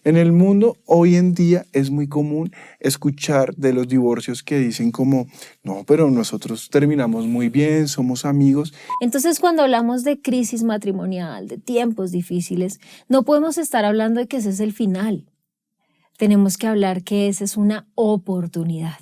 En el mundo hoy en día es muy común escuchar de los divorcios que dicen como, no, pero nosotros terminamos muy bien, somos amigos. Entonces, cuando hablamos de crisis matrimonial, de tiempos difíciles, no podemos estar hablando de que ese es el final. Tenemos que hablar que esa es una oportunidad.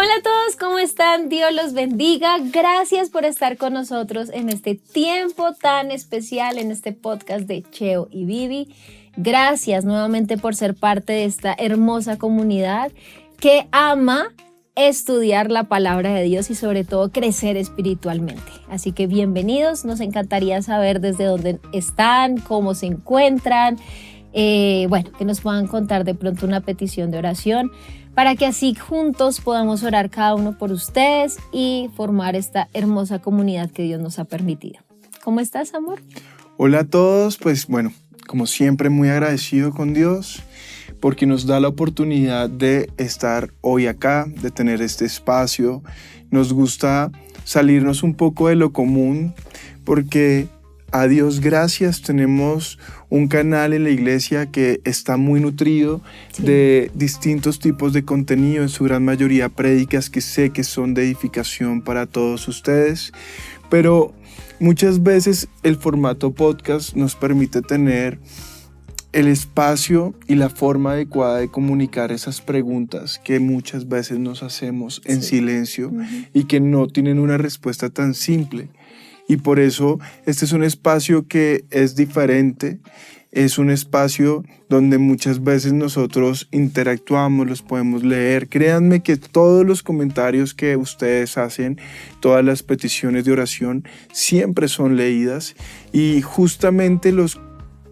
Hola a todos, ¿cómo están? Dios los bendiga. Gracias por estar con nosotros en este tiempo tan especial, en este podcast de Cheo y Vivi. Gracias nuevamente por ser parte de esta hermosa comunidad que ama estudiar la palabra de Dios y sobre todo crecer espiritualmente. Así que bienvenidos, nos encantaría saber desde dónde están, cómo se encuentran, que nos puedan contar de pronto una petición de oración, para que así juntos podamos orar cada uno por ustedes y formar esta hermosa comunidad que Dios nos ha permitido. ¿Cómo estás, amor? Hola a todos, pues bueno, como siempre muy agradecido con Dios porque nos da la oportunidad de estar hoy acá, de tener este espacio. Nos gusta salirnos un poco de lo común porque a Dios gracias, tenemos un canal en la iglesia que está muy nutrido de distintos tipos de contenido, en su gran mayoría prédicas que sé que son de edificación para todos ustedes, pero muchas veces el formato podcast nos permite tener el espacio y la forma adecuada de comunicar esas preguntas que muchas veces nos hacemos en silencio y que no tienen una respuesta tan simple. Y por eso este es un espacio que es diferente, es un espacio donde muchas veces nosotros interactuamos, los podemos leer. Créanme que todos los comentarios que ustedes hacen, todas las peticiones de oración siempre son leídas y justamente los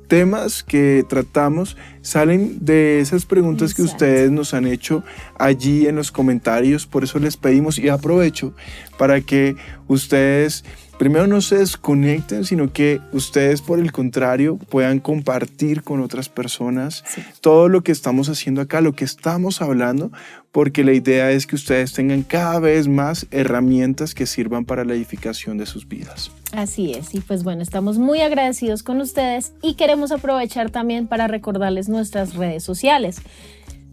temas que tratamos salen de esas preguntas que ustedes nos han hecho allí en los comentarios. Por eso les pedimos y aprovecho para que ustedes primero no se desconecten, sino que ustedes por el contrario puedan compartir con otras personas todo lo que estamos haciendo acá, lo que estamos hablando, porque la idea es que ustedes tengan cada vez más herramientas que sirvan para la edificación de sus vidas. Así es, y pues bueno, estamos muy agradecidos con ustedes y queremos aprovechar también para recordarles nuestras redes sociales.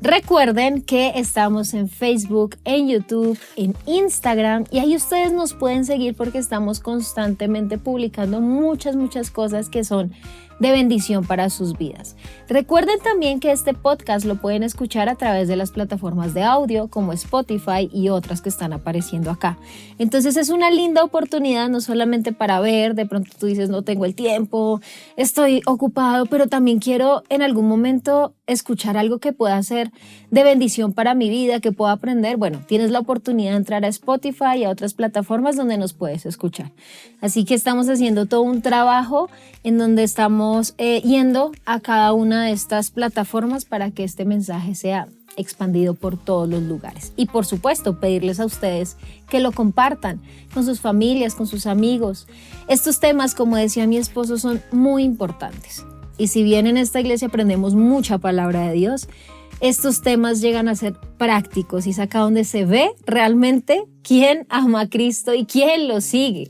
Recuerden que estamos en Facebook, en YouTube, en Instagram y ahí ustedes nos pueden seguir porque estamos constantemente publicando muchas cosas que son de bendición para sus vidas. Recuerden también que este podcast lo pueden escuchar a través de las plataformas de audio como Spotify y otras que están apareciendo acá. Entonces es una linda oportunidad no solamente para ver, de pronto tú dices no tengo el tiempo, estoy ocupado, pero también quiero en algún momento escuchar algo que pueda ser de bendición para mi vida, que pueda aprender. Bueno, tienes la oportunidad de entrar a Spotify y a otras plataformas donde nos puedes escuchar. Así que estamos haciendo todo un trabajo en donde estamos yendo a cada una de estas plataformas para que este mensaje sea expandido por todos los lugares. Y por supuesto, pedirles a ustedes que lo compartan con sus familias, con sus amigos. Estos temas, como decía mi esposo, son muy importantes. Y si bien en esta iglesia aprendemos mucha palabra de Dios, estos temas llegan a ser prácticos y es acá donde se ve realmente quién ama a Cristo y quién lo sigue.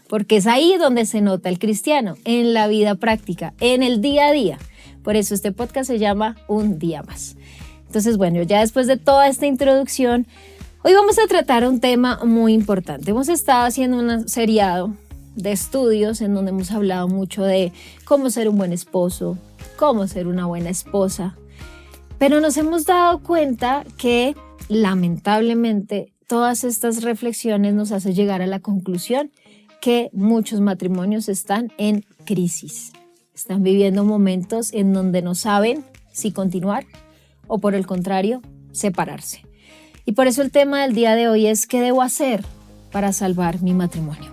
Porque es ahí donde se nota el cristiano, en la vida práctica, en el día a día. Por eso este podcast se llama Un Día Más. Entonces, bueno, ya después de toda esta introducción, hoy vamos a tratar un tema muy importante. Hemos estado haciendo un seriado de estudios en donde hemos hablado mucho de cómo ser un buen esposo, cómo ser una buena esposa, pero nos hemos dado cuenta que lamentablemente todas estas reflexiones nos hacen llegar a la conclusión que muchos matrimonios están en crisis, están viviendo momentos en donde no saben si continuar o por el contrario separarse. Y por eso el tema del día de hoy es ¿qué debo hacer para salvar mi matrimonio?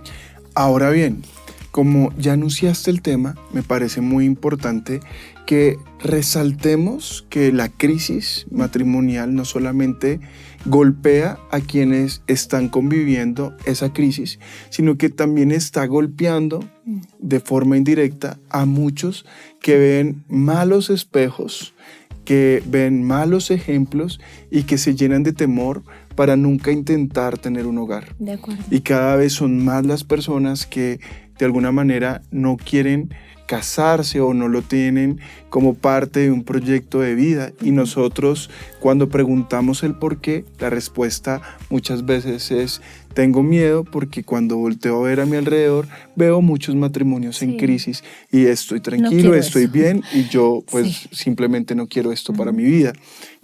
Ahora bien, como ya anunciaste el tema, me parece muy importante que resaltemos que la crisis matrimonial no solamente golpea a quienes están conviviendo esa crisis, sino que también está golpeando de forma indirecta a muchos que ven malos espejos, que ven malos ejemplos y que se llenan de temor para nunca intentar tener un hogar. De acuerdo. Y cada vez son más las personas que de alguna manera no quieren casarse o no lo tienen como parte de un proyecto de vida. Y nosotros, cuando preguntamos el por qué, la respuesta muchas veces es: tengo miedo porque cuando volteo a ver a mi alrededor veo muchos matrimonios en crisis y estoy tranquilo, estoy bien y yo pues simplemente no quiero esto para mi vida.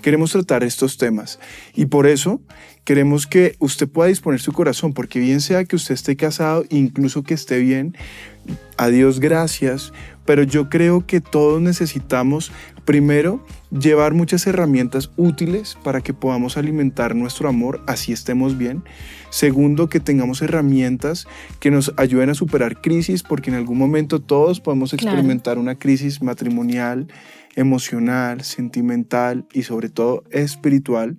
Queremos tratar estos temas y por eso queremos que usted pueda disponer su corazón, porque bien sea que usted esté casado, incluso que esté bien, a Dios gracias, pero yo creo que todos necesitamos primero llevar muchas herramientas útiles para que podamos alimentar nuestro amor, así estemos bien. Segundo, que tengamos herramientas que nos ayuden a superar crisis, porque en algún momento todos podemos experimentar una crisis matrimonial, emocional, sentimental y sobre todo espiritual.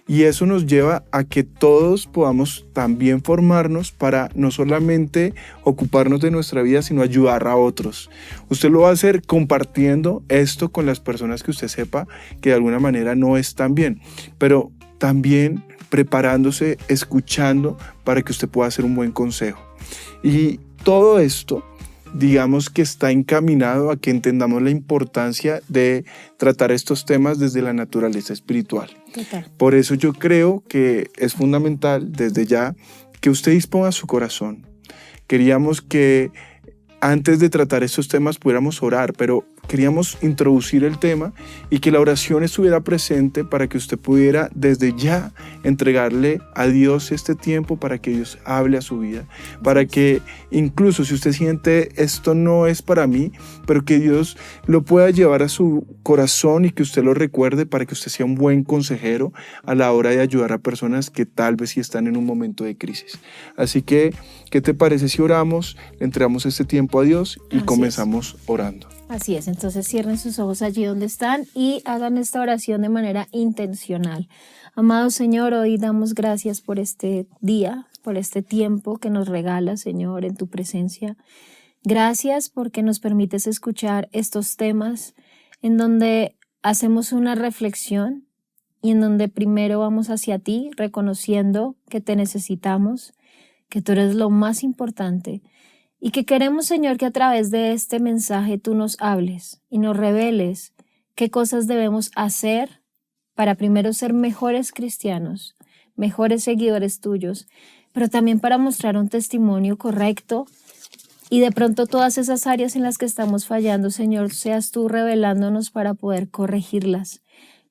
Y eso nos lleva a que todos podamos también formarnos para no solamente ocuparnos de nuestra vida, sino ayudar a otros. Usted lo va a hacer compartiendo esto con las personas que usted sepa que de alguna manera no están bien, pero también preparándose, escuchando para que usted pueda hacer un buen consejo. Y todo esto, digamos que está encaminado a que entendamos la importancia de tratar estos temas desde la naturaleza espiritual. Total. Por eso yo creo que es fundamental desde ya que usted disponga su corazón. Queríamos que antes de tratar estos temas pudiéramos orar, pero queríamos introducir el tema y que la oración estuviera presente para que usted pudiera desde ya entregarle a Dios este tiempo para que Dios hable a su vida, para que incluso si usted siente esto no es para mí, pero que Dios lo pueda llevar a su corazón y que usted lo recuerde para que usted sea un buen consejero a la hora de ayudar a personas que tal vez sí están en un momento de crisis. Así que, ¿qué te parece si oramos, le entregamos este tiempo a Dios y comenzamos orando? Así es, entonces cierren sus ojos allí donde están y hagan esta oración de manera intencional. Amado Señor, hoy damos gracias por este día, por este tiempo que nos regalas, Señor, en tu presencia. Gracias porque nos permites escuchar estos temas en donde hacemos una reflexión y en donde primero vamos hacia ti, reconociendo que te necesitamos, que tú eres lo más importante. Y que queremos, Señor, que a través de este mensaje tú nos hables y nos reveles qué cosas debemos hacer para primero ser mejores cristianos, mejores seguidores tuyos, pero también para mostrar un testimonio correcto y de pronto todas esas áreas en las que estamos fallando, Señor, seas tú revelándonos para poder corregirlas,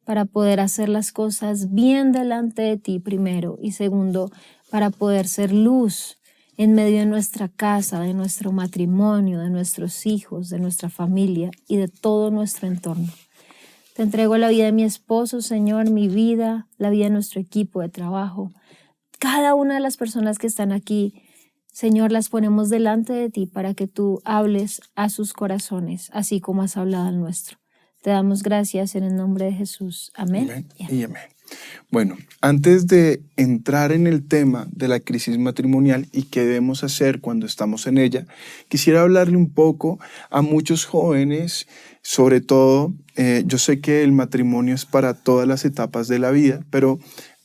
para poder hacer las cosas bien delante de ti primero y segundo, para poder ser luz en medio de nuestra casa, de nuestro matrimonio, de nuestros hijos, de nuestra familia y de todo nuestro entorno. Te entrego la vida de mi esposo, Señor, mi vida, la vida de nuestro equipo de trabajo. Cada una de las personas que están aquí, Señor, las ponemos delante de ti para que tú hables a sus corazones, así como has hablado al nuestro. Te damos gracias en el nombre de Jesús. Amén. Amén y amén. Bueno, antes de entrar en el tema de la crisis matrimonial y qué debemos hacer cuando estamos en ella, quisiera hablarle un poco a muchos jóvenes, sobre todo, yo sé que el matrimonio es para todas las etapas de la vida, pero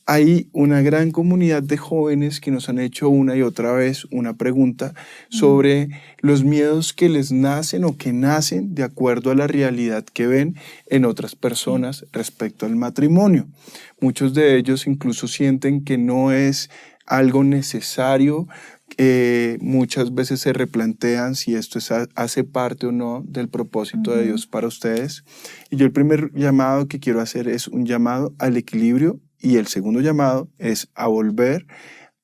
hay una gran comunidad de jóvenes que nos han hecho una y otra vez una pregunta sobre los miedos que les nacen o que nacen de acuerdo a la realidad que ven en otras personas respecto al matrimonio. Muchos de ellos incluso sienten que no es algo necesario. Muchas veces se replantean si esto hace parte o no del propósito de Dios para ustedes. Y yo el primer llamado que quiero hacer es un llamado al equilibrio y el segundo llamado es a volver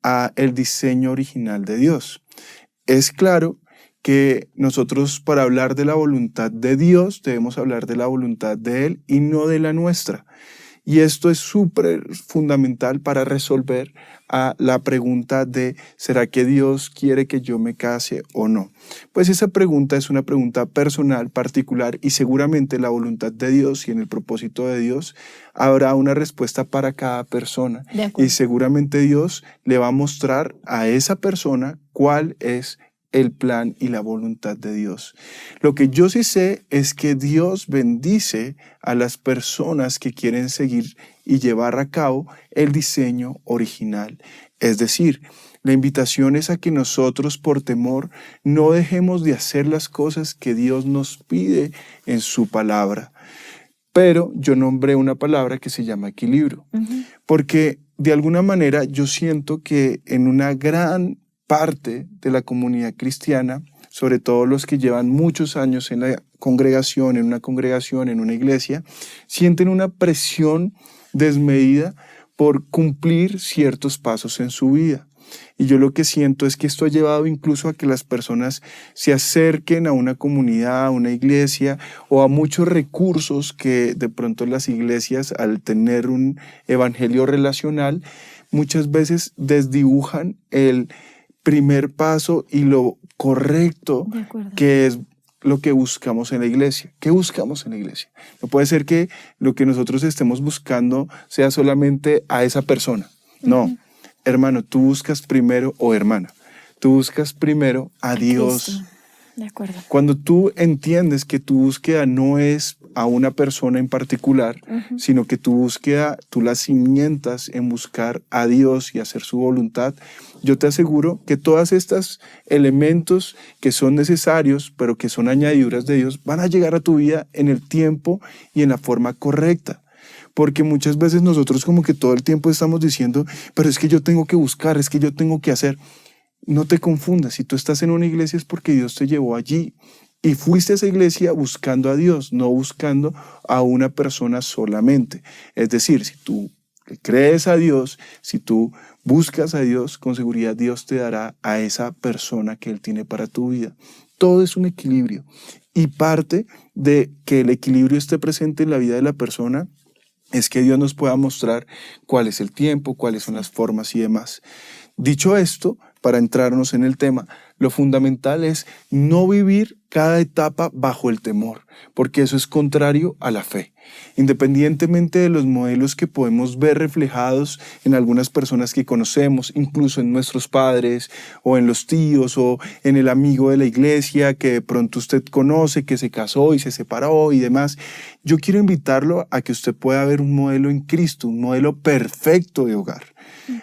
al diseño original de Dios. Es claro que nosotros para hablar de la voluntad de Dios debemos hablar de la voluntad de Él y no de la nuestra. Y esto es súper fundamental para resolver a la pregunta de ¿será que Dios quiere que yo me case o no? Pues esa pregunta es una pregunta personal, particular, y seguramente la voluntad de Dios y en el propósito de Dios habrá una respuesta para cada persona. Y seguramente Dios le va a mostrar a esa persona cuál es el plan y la voluntad de Dios. Lo que yo sí sé es que Dios bendice a las personas que quieren seguir y llevar a cabo el diseño original. Es decir, la invitación es a que nosotros por temor no dejemos de hacer las cosas que Dios nos pide en su palabra. Pero yo nombré una palabra que se llama equilibrio, porque de alguna manera yo siento que en una gran parte de la comunidad cristiana, sobre todo los que llevan muchos años en la congregación, en una iglesia, sienten una presión desmedida por cumplir ciertos pasos en su vida. Y yo lo que siento es que esto ha llevado incluso a que las personas se acerquen a una comunidad, a una iglesia o a muchos recursos que de pronto las iglesias, al tener un evangelio relacional, muchas veces desdibujan el primer paso y lo correcto que es lo que buscamos en la iglesia. ¿Qué buscamos en la iglesia? No puede ser que lo que nosotros estemos buscando sea solamente a esa persona. No, hermano, tú buscas primero, o hermana, tú buscas primero a Dios. Cristo. De acuerdo. Cuando tú entiendes que tu búsqueda no es a una persona en particular, sino que tu búsqueda, tú la cimientas en buscar a Dios y hacer su voluntad, yo te aseguro que todos estos elementos que son necesarios, pero que son añadiduras de Dios, van a llegar a tu vida en el tiempo y en la forma correcta. Porque muchas veces nosotros como que todo el tiempo estamos diciendo, pero es que yo tengo que buscar, es que yo tengo que hacer. No te confundas, si tú estás en una iglesia es porque Dios te llevó allí y fuiste a esa iglesia buscando a Dios, no buscando a una persona solamente. Es decir, si tú crees a Dios, si tú buscas a Dios, con seguridad Dios te dará a esa persona que Él tiene para tu vida. Todo es un equilibrio y parte de que el equilibrio esté presente en la vida de la persona es que Dios nos pueda mostrar cuál es el tiempo, cuáles son las formas y demás. Dicho esto, para entrarnos en el tema, lo fundamental es no vivir cada etapa bajo el temor, porque eso es contrario a la fe. Independientemente de los modelos que podemos ver reflejados en algunas personas que conocemos, incluso en nuestros padres o en los tíos o en el amigo de la iglesia que de pronto usted conoce, que se casó y se separó y demás, yo quiero invitarlo a que usted pueda ver un modelo en Cristo, un modelo perfecto de hogar.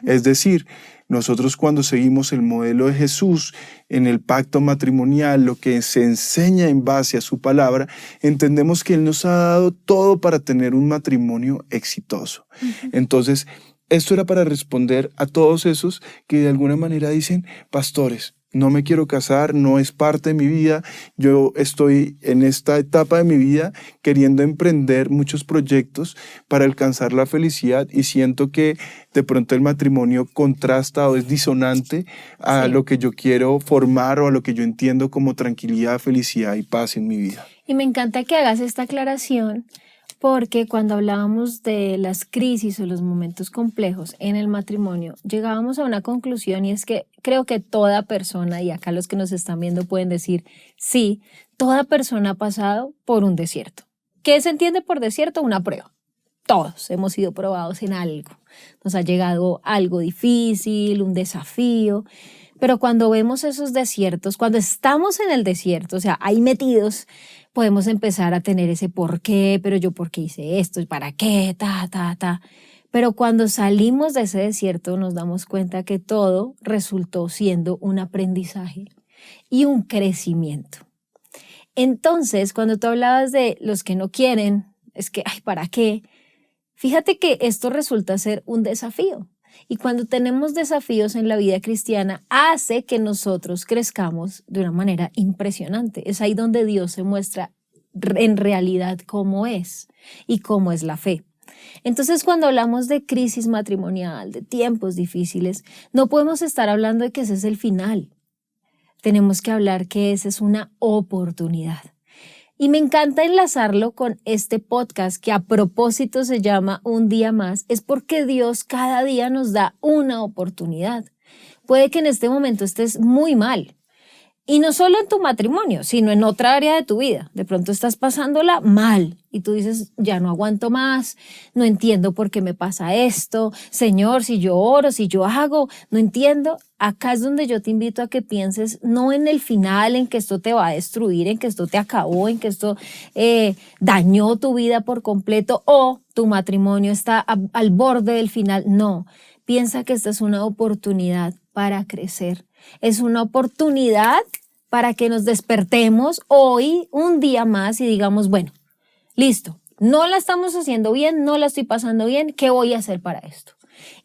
Es decir, nosotros cuando seguimos el modelo de Jesús en el pacto matrimonial, lo que se enseña en base a su palabra, entendemos que Él nos ha dado todo para tener un matrimonio exitoso. Entonces, esto era para responder a todos esos que de alguna manera dicen, pastores, no me quiero casar, no es parte de mi vida, yo estoy en esta etapa de mi vida queriendo emprender muchos proyectos para alcanzar la felicidad y siento que de pronto el matrimonio contrasta o es disonante a lo que yo quiero formar o a lo que yo entiendo como tranquilidad, felicidad y paz en mi vida. Y me encanta que hagas esta aclaración porque cuando hablábamos de las crisis o los momentos complejos en el matrimonio, llegábamos a una conclusión y es que creo que toda persona, y acá los que nos están viendo pueden decir, sí, toda persona ha pasado por un desierto. ¿Qué se entiende por desierto? Una prueba. Todos hemos sido probados en algo. Nos ha llegado algo difícil, un desafío. Pero cuando vemos esos desiertos, cuando estamos en el desierto, o sea, ahí metidos, podemos empezar a tener ese por qué, pero yo por qué hice esto, para qué, Pero cuando salimos de ese desierto nos damos cuenta que todo resultó siendo un aprendizaje y un crecimiento. Entonces, cuando tú hablabas de los que no quieren, es que, ay, ¿para qué? Fíjate que esto resulta ser un desafío. Y cuando tenemos desafíos en la vida cristiana, hace que nosotros crezcamos de una manera impresionante. Es ahí donde Dios se muestra en realidad cómo es y cómo es la fe. Entonces, cuando hablamos de crisis matrimonial, de tiempos difíciles, no podemos estar hablando de que ese es el final. Tenemos que hablar que esa es una oportunidad. Y me encanta enlazarlo con este podcast que a propósito se llama Un Día Más, es porque Dios cada día nos da una oportunidad. Puede que en este momento estés muy mal. Y no solo en tu matrimonio, sino en otra área de tu vida. De pronto estás pasándola mal y tú dices, ya no aguanto más, no entiendo por qué me pasa esto. Señor, si yo oro, si yo hago, no entiendo. Acá es donde yo te invito a que pienses no en el final, en que esto te va a destruir, en que esto te acabó, en que esto dañó tu vida por completo o tu matrimonio está al borde del final. No, piensa que esta es una oportunidad para crecer. Es una oportunidad para que nos despertemos hoy un día más y digamos, bueno, listo, no la estamos haciendo bien, no la estoy pasando bien, ¿qué voy a hacer para esto?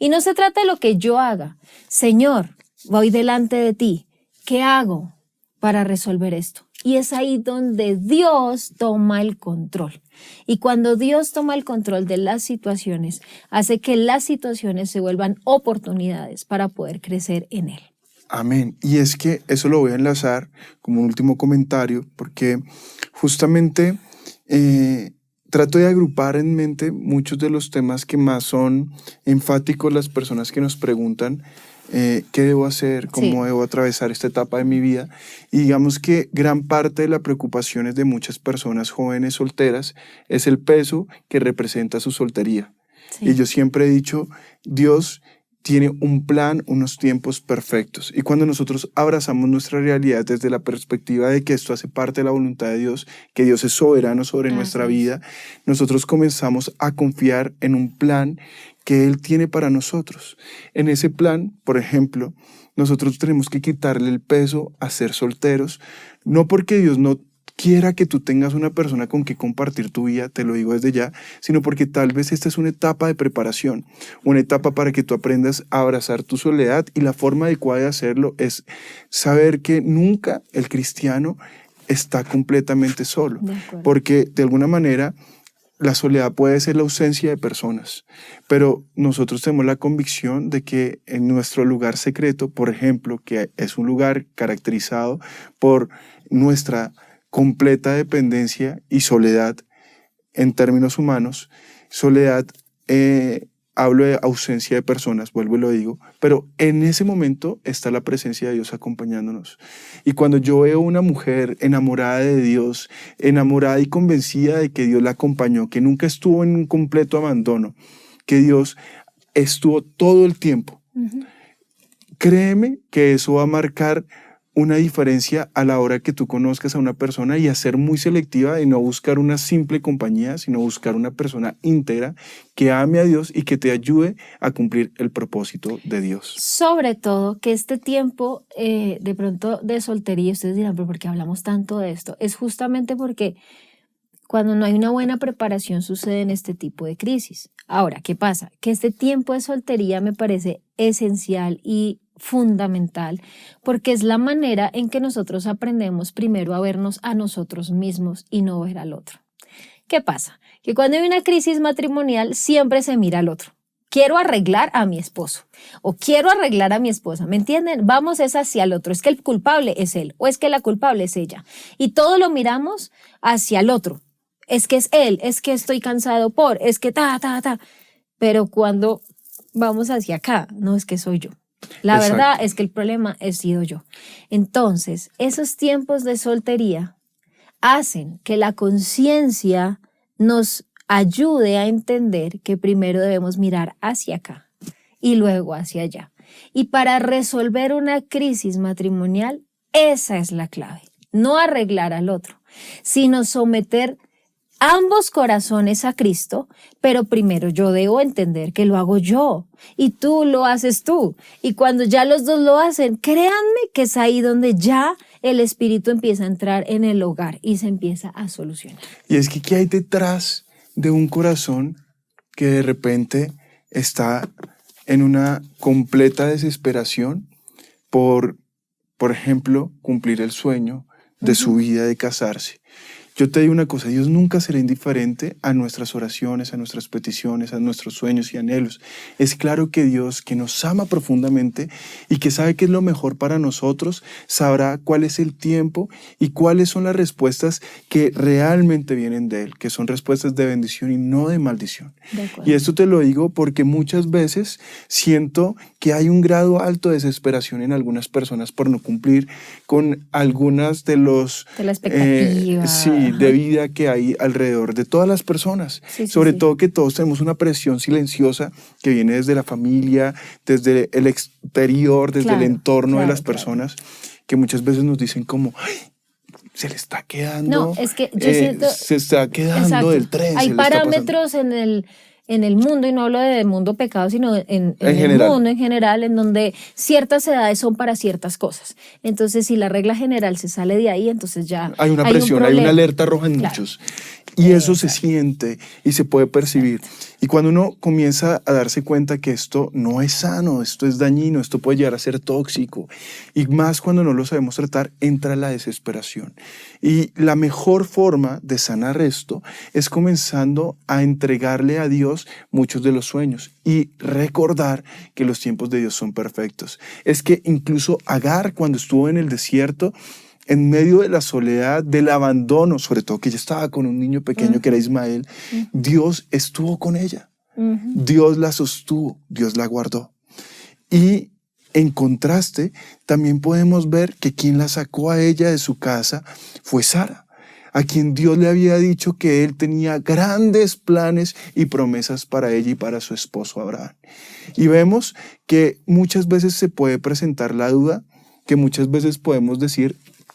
Y no se trata de lo que yo haga. Señor, voy delante de ti, ¿qué hago para resolver esto? Y es ahí donde Dios toma el control. Y cuando Dios toma el control de las situaciones, hace que las situaciones se vuelvan oportunidades para poder crecer en Él. Amén. Y es que eso lo voy a enlazar como un último comentario, porque justamente trato de agrupar en mente muchos de los temas que más son enfáticos las personas que nos preguntan qué debo hacer, cómo debo atravesar esta etapa de mi vida. Y digamos que gran parte de las preocupaciones de muchas personas jóvenes solteras es el peso que representa su soltería. Sí. Y yo siempre he dicho, Dios tiene un plan, unos tiempos perfectos. Y cuando nosotros abrazamos nuestra realidad desde la perspectiva de que esto hace parte de la voluntad de Dios, que Dios es soberano sobre nuestra vida, nosotros comenzamos a confiar en un plan que Él tiene para nosotros. En ese plan, por ejemplo, nosotros tenemos que quitarle el peso a ser solteros, no porque Dios no quiera que tú tengas una persona con que compartir tu vida, te lo digo desde ya, sino porque tal vez esta es una etapa de preparación, una etapa para que tú aprendas a abrazar tu soledad, y la forma adecuada de hacerlo es saber que nunca el cristiano está completamente solo, porque de alguna manera la soledad puede ser la ausencia de personas, pero nosotros tenemos la convicción de que en nuestro lugar secreto, por ejemplo, que es un lugar caracterizado por nuestra completa dependencia y soledad en términos humanos, soledad, hablo de ausencia de personas, vuelvo y lo digo, pero en ese momento está la presencia de Dios acompañándonos. Y cuando yo veo una mujer enamorada de Dios, enamorada y convencida de que Dios la acompañó, que nunca estuvo en un completo abandono, que Dios estuvo todo el tiempo, créeme que eso va a marcar una diferencia a la hora que tú conozcas a una persona, y a ser muy selectiva y no buscar una simple compañía, sino buscar una persona íntegra que ame a Dios y que te ayude a cumplir el propósito de Dios. Sobre todo que este tiempo de pronto de soltería, ustedes dirán, pero ¿por qué hablamos tanto de esto? Es justamente porque cuando no hay una buena preparación suceden este tipo de crisis. Ahora, ¿qué pasa? Que este tiempo de soltería me parece esencial y fundamental, porque es la manera en que nosotros aprendemos primero a vernos a nosotros mismos y no ver al otro. ¿Qué pasa? Que cuando hay una crisis matrimonial siempre se mira al otro. Quiero arreglar a mi esposo o quiero arreglar a mi esposa, ¿me entienden? Vamos es hacia el otro, es que el culpable es él o es que la culpable es ella, y todo lo miramos hacia el otro. Es que es él, es que estoy cansado es que pero cuando vamos hacia acá, no es que soy yo. La verdad es que el problema he sido yo. Entonces, esos tiempos de soltería hacen que la conciencia nos ayude a entender que primero debemos mirar hacia acá y luego hacia allá. Y para resolver una crisis matrimonial, esa es la clave. No arreglar al otro, sino someter ambos corazones a Cristo, pero primero yo debo entender que lo hago yo y tú lo haces tú. Y cuando ya los dos lo hacen, créanme que es ahí donde ya el Espíritu empieza a entrar en el hogar y se empieza a solucionar. Y es que ¿qué hay detrás de un corazón que de repente está en una completa desesperación por ejemplo, cumplir el sueño de su vida de casarse? Yo te digo una cosa, Dios nunca será indiferente a nuestras oraciones, a nuestras peticiones, a nuestros sueños y anhelos. Es claro que Dios, que nos ama profundamente y que sabe qué es lo mejor para nosotros, sabrá cuál es el tiempo y cuáles son las respuestas que realmente vienen de Él, que son respuestas de bendición y no de maldición. Y esto te lo digo porque muchas veces siento que hay un grado alto de desesperación en algunas personas por no cumplir con algunas de la expectativa. Sí, de vida que hay alrededor de todas las personas. Sobre todo que todos tenemos una presión silenciosa que viene desde la familia, desde el exterior, desde el entorno de las personas, que muchas veces nos dicen como, ¡ay! Se le está quedando, no, es que yo siento, se está quedando del tren. Hay parámetros en el mundo, y no hablo de mundo pecado, sino en el mundo en general, en donde ciertas edades son para ciertas cosas. Entonces, si la regla general se sale de ahí, entonces ya hay una presión, hay una alerta roja en muchos. Y eso se siente y se puede percibir. Y cuando uno comienza a darse cuenta que esto no es sano, esto es dañino, esto puede llegar a ser tóxico, y más cuando no lo sabemos tratar, entra la desesperación. Y la mejor forma de sanar esto es comenzando a entregarle a Dios muchos de los sueños y recordar que los tiempos de Dios son perfectos. Es que incluso Agar, cuando estuvo en el desierto, en medio de la soledad, del abandono, sobre todo que ella estaba con un niño pequeño que era Ismael, Dios estuvo con ella. Dios la sostuvo, Dios la guardó. Y en contraste, también podemos ver que quien la sacó a ella de su casa fue Sara, a quien Dios le había dicho que Él tenía grandes planes y promesas para ella y para su esposo Abraham. Y vemos que muchas veces se puede presentar la duda, que muchas veces podemos decir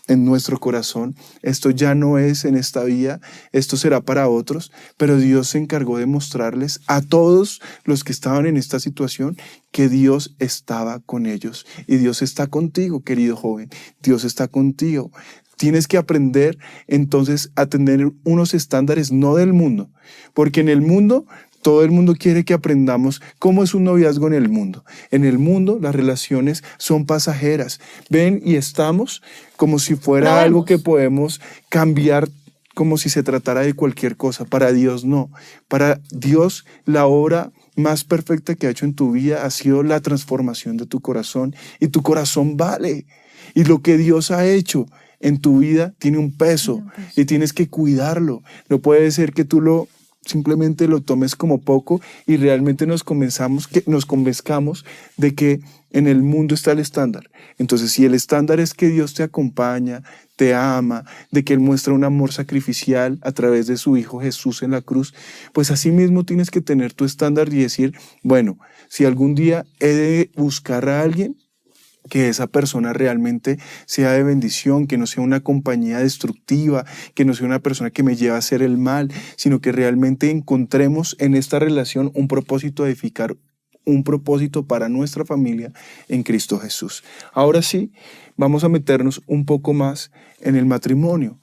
en nuestro corazón, esto ya no es en esta vida, esto será para otros, pero Dios se encargó de mostrarles a todos los que estaban en esta situación que Dios estaba con ellos. Y Dios está contigo, querido joven, Dios está contigo. Tienes que aprender entonces a tener unos estándares no del mundo, porque en el mundo todo el mundo quiere que aprendamos cómo es un noviazgo en el mundo. En el mundo las relaciones son pasajeras. Ven y estamos como si fuera algo que podemos cambiar, como si se tratara de cualquier cosa. Para Dios no. Para Dios la obra más perfecta que ha hecho en tu vida ha sido la transformación de tu corazón. Y tu corazón vale. Y lo que Dios ha hecho en tu vida tiene un peso y tienes que cuidarlo. No puede ser que tú simplemente lo tomes como poco y realmente nos convenzcamos de que en el mundo está el estándar. Entonces, si el estándar es que Dios te acompaña, te ama, de que Él muestra un amor sacrificial a través de su Hijo Jesús en la cruz, pues así mismo tienes que tener tu estándar y decir, bueno, si algún día he de buscar a alguien, que esa persona realmente sea de bendición, que no sea una compañía destructiva, que no sea una persona que me lleve a hacer el mal, sino que realmente encontremos en esta relación un propósito de edificar, un propósito para nuestra familia en Cristo Jesús. Ahora sí, vamos a meternos un poco más en el matrimonio.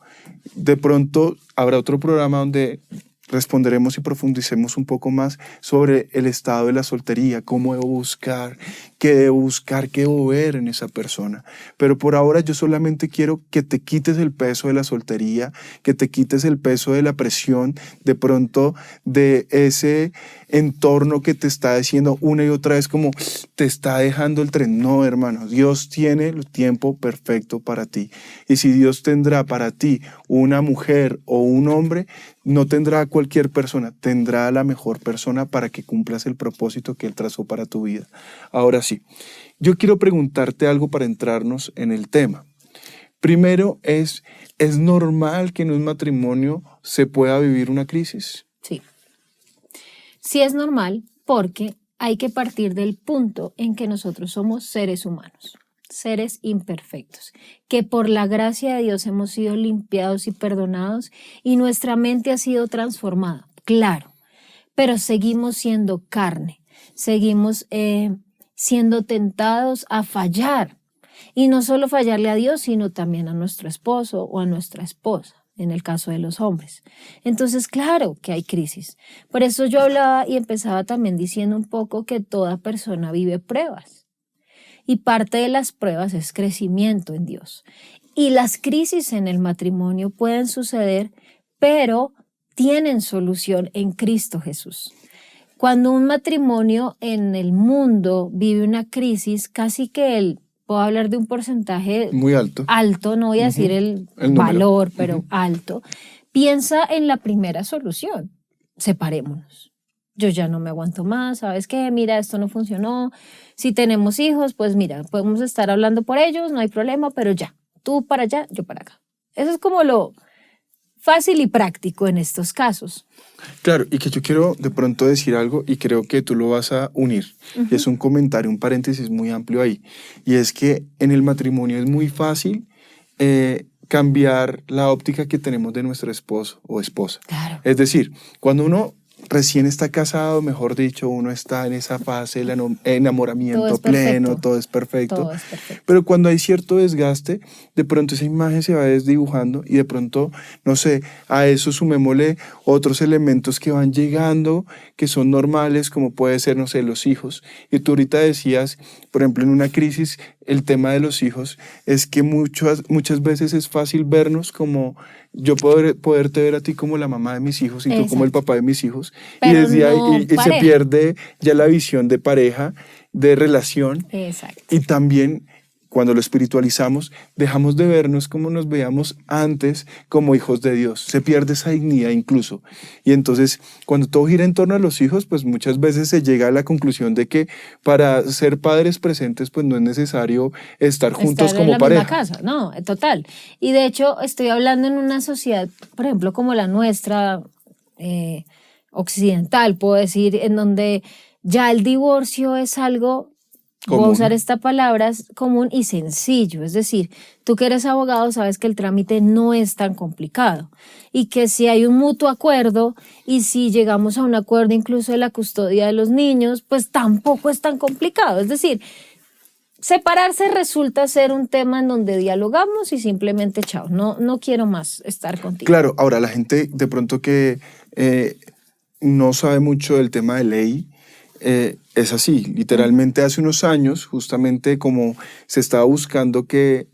De pronto habrá otro programa donde responderemos y profundicemos un poco más sobre el estado de la soltería, cómo debo buscar, qué debo ver en esa persona. Pero por ahora yo solamente quiero que te quites el peso de la soltería, que te quites el peso de la presión, de pronto de ese entorno que te está diciendo una y otra vez como te está dejando el tren. No, hermano, Dios tiene el tiempo perfecto para ti. Y si Dios tendrá para ti una mujer o un hombre, no tendrá a cualquier persona, tendrá a la mejor persona para que cumplas el propósito que Él trazó para tu vida. Ahora sí, yo quiero preguntarte algo para entrarnos en el tema. Primero, ¿es normal que en un matrimonio se pueda vivir una crisis? Sí. Sí es normal porque hay que partir del punto en que nosotros somos seres humanos, seres imperfectos, que por la gracia de Dios hemos sido limpiados y perdonados y nuestra mente ha sido transformada, claro, pero seguimos siendo carne, seguimos siendo tentados a fallar, y no solo fallarle a Dios, sino también a nuestro esposo o a nuestra esposa, en el caso de los hombres. Entonces, claro que hay crisis. Por eso yo hablaba y empezaba también diciendo un poco que toda persona vive pruebas. Y parte de las pruebas es crecimiento en Dios. Y las crisis en el matrimonio pueden suceder pero tienen solución en Cristo Jesús. Cuando un matrimonio en el mundo vive una crisis, casi que puedo hablar de un porcentaje muy alto, no voy a decir el valor, pero alto, piensa en la primera solución: separémonos. Yo ya no me aguanto más, ¿sabes qué? Mira, esto no funcionó. Si tenemos hijos, pues mira, podemos estar hablando por ellos, no hay problema, pero ya, tú para allá, yo para acá. Eso es como lo fácil y práctico en estos casos. Claro, y que yo quiero de pronto decir algo y creo que tú lo vas a unir. Y es un comentario, un paréntesis muy amplio ahí. Y es que en el matrimonio es muy fácil cambiar la óptica que tenemos de nuestro esposo o esposa. Claro. Es decir, cuando uno recién está casado, mejor dicho, uno está en esa fase del enamoramiento pleno, todo es perfecto. Pero cuando hay cierto desgaste, de pronto esa imagen se va desdibujando y de pronto, no sé, a eso sumémosle otros elementos que van llegando, que son normales, como puede ser, no sé, los hijos. Y tú ahorita decías, por ejemplo, en una crisis, el tema de los hijos es que muchas veces es fácil vernos como yo poderte ver a ti como la mamá de mis hijos y tú como el papá de mis hijos. Pero y desde no ahí se pierde ya la visión de pareja, de relación. Exacto. Y también cuando lo espiritualizamos, dejamos de vernos como nos veíamos antes como hijos de Dios. Se pierde esa dignidad incluso. Y entonces, cuando todo gira en torno a los hijos, pues muchas veces se llega a la conclusión de que para ser padres presentes, pues no es necesario estar juntos como pareja. Estar en la misma casa, no, total. Y de hecho, estoy hablando en una sociedad, por ejemplo, como la nuestra, occidental, puedo decir, en donde ya el divorcio es algo... Voy a usar esta palabra, es común y sencillo. Es decir, tú que eres abogado sabes que el trámite no es tan complicado y que si hay un mutuo acuerdo y si llegamos a un acuerdo incluso de la custodia de los niños, pues tampoco es tan complicado. Es decir, separarse resulta ser un tema en donde dialogamos y simplemente chao, no quiero más estar contigo. Claro, ahora la gente de pronto que no sabe mucho del tema de ley, es así, literalmente hace unos años, justamente como se estaba buscando que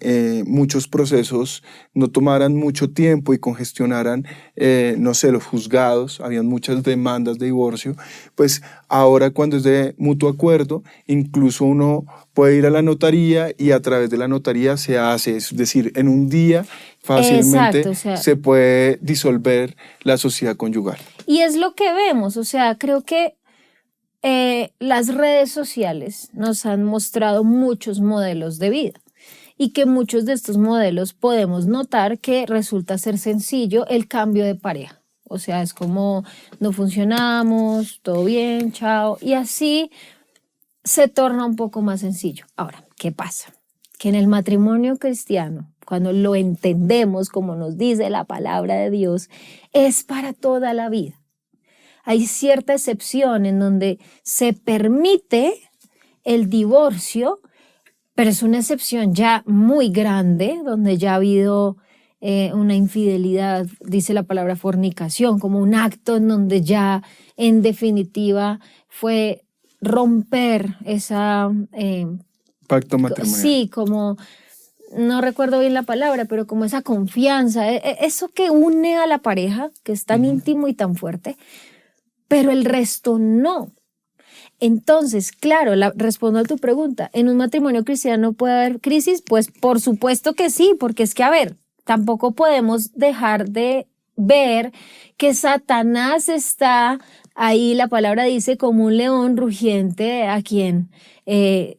muchos procesos no tomaran mucho tiempo y congestionaran, no sé, los juzgados, habían muchas demandas de divorcio, pues ahora cuando es de mutuo acuerdo, incluso uno puede ir a la notaría y a través de la notaría se hace, es decir, en un día fácilmente se puede disolver la sociedad conyugal. Y es lo que vemos, o sea, creo que las redes sociales nos han mostrado muchos modelos de vida y que muchos de estos modelos podemos notar que resulta ser sencillo el cambio de pareja. O sea, es como no funcionamos, todo bien, chao. Y así se torna un poco más sencillo. Ahora, ¿qué pasa? Que en el matrimonio cristiano, cuando lo entendemos como nos dice la palabra de Dios, es para toda la vida. Hay cierta excepción en donde se permite el divorcio, pero es una excepción ya muy grande, donde ya ha habido una infidelidad, dice la palabra fornicación, como un acto en donde ya en definitiva fue romper esa... pacto matrimonial. Sí, como... No recuerdo bien la palabra, pero como esa confianza, eso que une a la pareja, que es tan íntimo y tan fuerte, pero el resto no. Entonces, claro, respondo a tu pregunta, ¿en un matrimonio cristiano puede haber crisis? Pues por supuesto que sí, porque es que, a ver, tampoco podemos dejar de ver que Satanás está ahí, la palabra dice, como un león rugiente a quien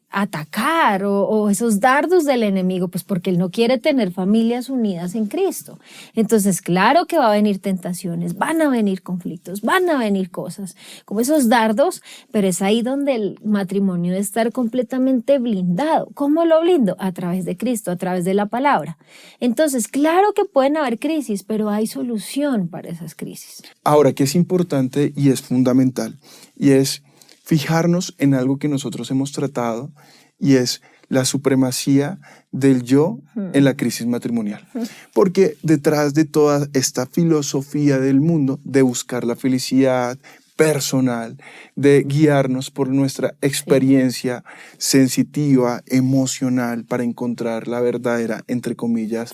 atacar o esos dardos del enemigo, pues porque él no quiere tener familias unidas en Cristo. Entonces, claro que va a venir tentaciones, van a venir conflictos, van a venir cosas, como esos dardos, pero es ahí donde el matrimonio debe estar completamente blindado. ¿Cómo lo blindo? A través de Cristo, a través de la palabra. Entonces, claro que pueden haber crisis, pero hay solución para esas crisis. Ahora, que es importante y es fundamental, y es fijarnos en algo que nosotros hemos tratado, y es la supremacía del yo en la crisis matrimonial. Porque detrás de toda esta filosofía del mundo de buscar la felicidad, personal, de guiarnos por nuestra experiencia sensitiva, emocional, para encontrar la verdadera, entre comillas,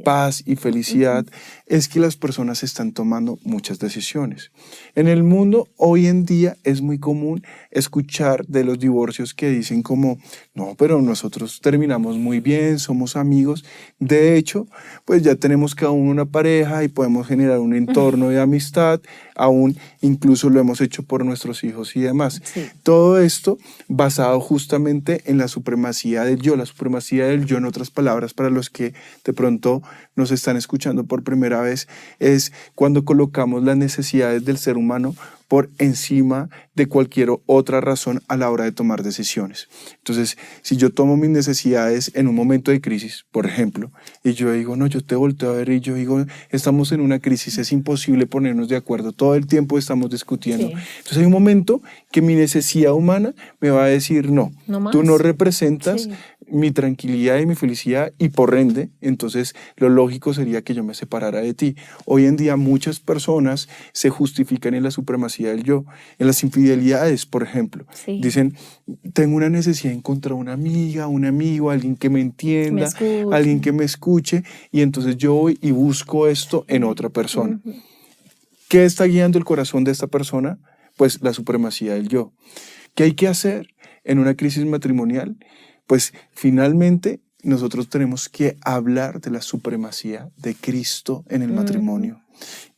paz y felicidad, es que las personas están tomando muchas decisiones. En el mundo hoy en día es muy común escuchar de los divorcios que dicen como, no, pero nosotros terminamos muy bien, somos amigos. De hecho, pues ya tenemos cada uno una pareja y podemos generar un entorno de amistad, aún incluso lo hemos hecho por nuestros hijos y demás. Sí. Todo esto basado justamente en la supremacía del yo, la supremacía del yo, en otras palabras, para los que de pronto nos están escuchando por primera vez, es cuando colocamos las necesidades del ser humano por encima de cualquier otra razón a la hora de tomar decisiones. Entonces, si yo tomo mis necesidades en un momento de crisis, por ejemplo, y yo digo, no, yo te volteo a ver y yo digo, estamos en una crisis, es imposible ponernos de acuerdo, todo el tiempo estamos discutiendo. Sí. Entonces hay un momento que mi necesidad humana me va a decir, no tú no representas mi tranquilidad y mi felicidad, y por ende, entonces lo lógico sería que yo me separara de ti. Hoy en día muchas personas se justifican en la supremacía del yo, en las infidelidades, por ejemplo. Sí. Dicen, tengo una necesidad de encontrar una amiga, un amigo, alguien que me entienda, alguien que me escuche, y entonces yo voy y busco esto en otra persona. ¿Qué está guiando el corazón de esta persona? Pues la supremacía del yo. ¿Qué hay que hacer en una crisis matrimonial? Pues finalmente nosotros tenemos que hablar de la supremacía de Cristo en el matrimonio.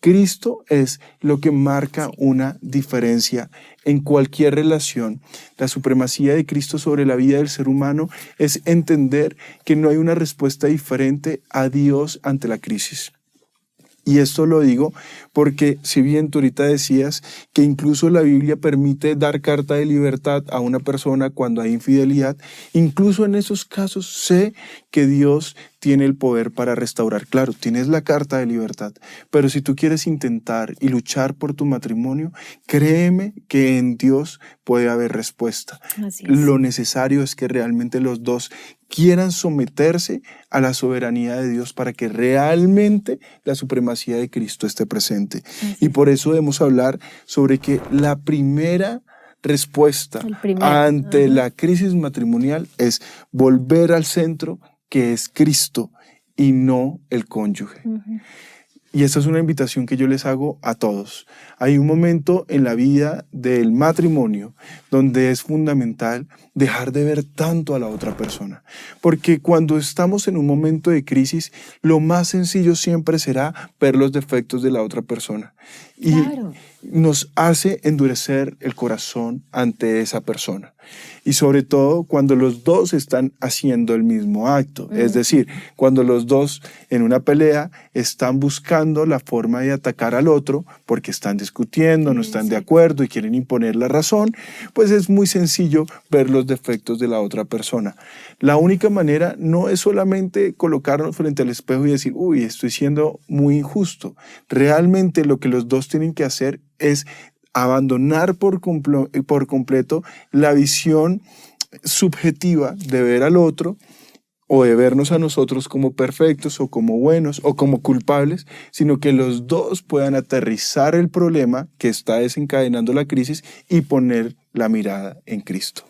Cristo es lo que marca una diferencia en cualquier relación. La supremacía de Cristo sobre la vida del ser humano es entender que no hay una respuesta diferente a Dios ante la crisis. Y esto lo digo porque, si bien tú ahorita decías que incluso la Biblia permite dar carta de libertad a una persona cuando hay infidelidad, incluso en esos casos sé que Dios tiene el poder para restaurar. Claro, tienes la carta de libertad, pero si tú quieres intentar y luchar por tu matrimonio, créeme que en Dios puede haber respuesta. Así es. Lo necesario es que realmente los dos quieran someterse a la soberanía de Dios para que realmente la supremacía de Cristo esté presente. Y por eso debemos hablar sobre que la primera respuesta ante la crisis matrimonial es volver al centro, que es Cristo y no el cónyuge. Y esta es una invitación que yo les hago a todos. Hay un momento en la vida del matrimonio donde es fundamental dejar de ver tanto a la otra persona. Porque cuando estamos en un momento de crisis, lo más sencillo siempre será ver los defectos de la otra persona. Y nos hace endurecer el corazón ante esa persona. Y sobre todo cuando los dos están haciendo el mismo acto. Es decir, cuando los dos en una pelea están buscando la forma de atacar al otro porque están discutiendo, no están de acuerdo y quieren imponer la razón, pues es muy sencillo ver los defectos de la otra persona. La única manera no es solamente colocarnos frente al espejo y decir, uy, estoy siendo muy injusto. Realmente lo que los dos tienen que hacer es abandonar por completo la visión subjetiva de ver al otro o de vernos a nosotros como perfectos o como buenos o como culpables, sino que los dos puedan aterrizar el problema que está desencadenando la crisis y poner la mirada en Cristo.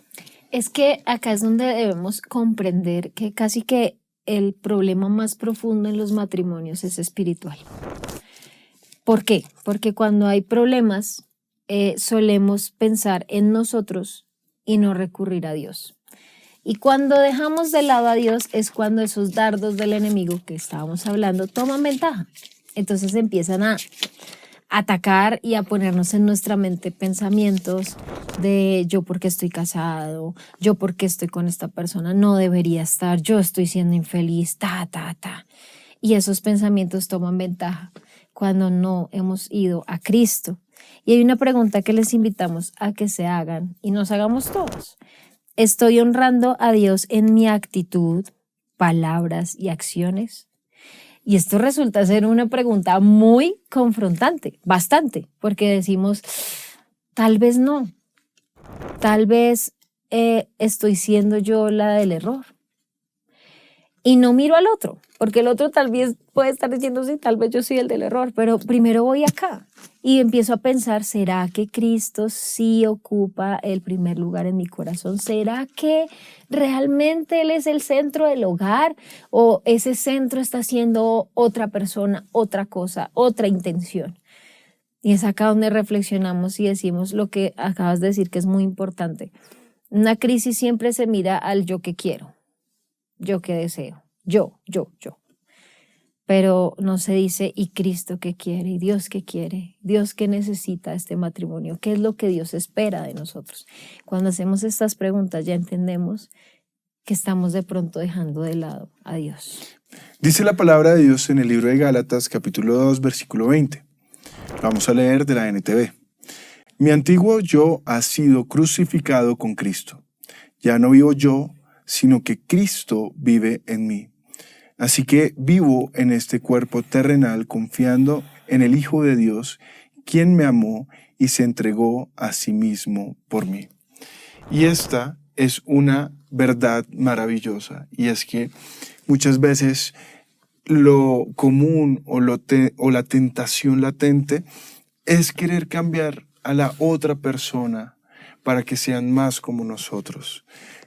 Es que acá es donde debemos comprender que casi que el problema más profundo en los matrimonios es espiritual. ¿Por qué? Porque cuando hay problemas solemos pensar en nosotros y no recurrir a Dios. Y cuando dejamos de lado a Dios es cuando esos dardos del enemigo que estábamos hablando toman ventaja. Entonces empiezan a atacar y a ponernos en nuestra mente pensamientos de yo porque estoy casado, yo porque estoy con esta persona, no debería estar, yo estoy siendo infeliz, Y esos pensamientos toman ventaja cuando no hemos ido a Cristo. Y hay una pregunta que les invitamos a que se hagan y nos hagamos todos. ¿Estoy honrando a Dios en mi actitud, palabras y acciones? Y esto resulta ser una pregunta muy confrontante, bastante, porque decimos, tal vez no, tal vez estoy siendo yo la del error. y no miro al otro, porque el otro tal vez puede estar diciendo, sí, tal vez yo soy el del error, pero primero voy acá y empiezo a pensar, ¿será que Cristo sí ocupa el primer lugar en mi corazón? ¿Será que realmente Él es el centro del hogar o ese centro está siendo otra persona, otra cosa, otra intención? Y es acá donde reflexionamos y decimos lo que acabas de decir, que es muy importante. Una crisis siempre se mira al yo que quiero, yo que deseo, yo. Pero no se dice, ¿y Cristo qué quiere? ¿Y Dios qué quiere? ¿Dios qué necesita este matrimonio? ¿Qué es lo que Dios espera de nosotros? Cuando hacemos estas preguntas ya entendemos que estamos de pronto dejando de lado a Dios. Dice la palabra de Dios en el libro de Gálatas, capítulo 2, versículo 20. Vamos a leer de la NTV. Mi antiguo yo ha sido crucificado con Cristo. Ya no vivo yo, sino que Cristo vive en mí. Así que vivo en este cuerpo terrenal confiando en el Hijo de Dios, quien me amó y se entregó a sí mismo por mí. Y esta es una verdad maravillosa, y es que muchas veces lo común o la tentación latente es querer cambiar a la otra persona para que sean más como nosotros.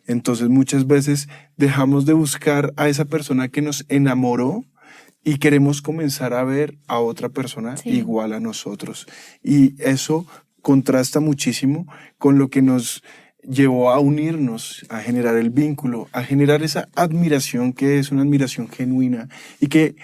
Entonces muchas veces dejamos de buscar a esa persona que nos enamoró y queremos comenzar a ver a otra persona igual a nosotros. Y eso contrasta muchísimo con lo que nos llevó a unirnos, a generar el vínculo, a generar esa admiración que es una admiración genuina y que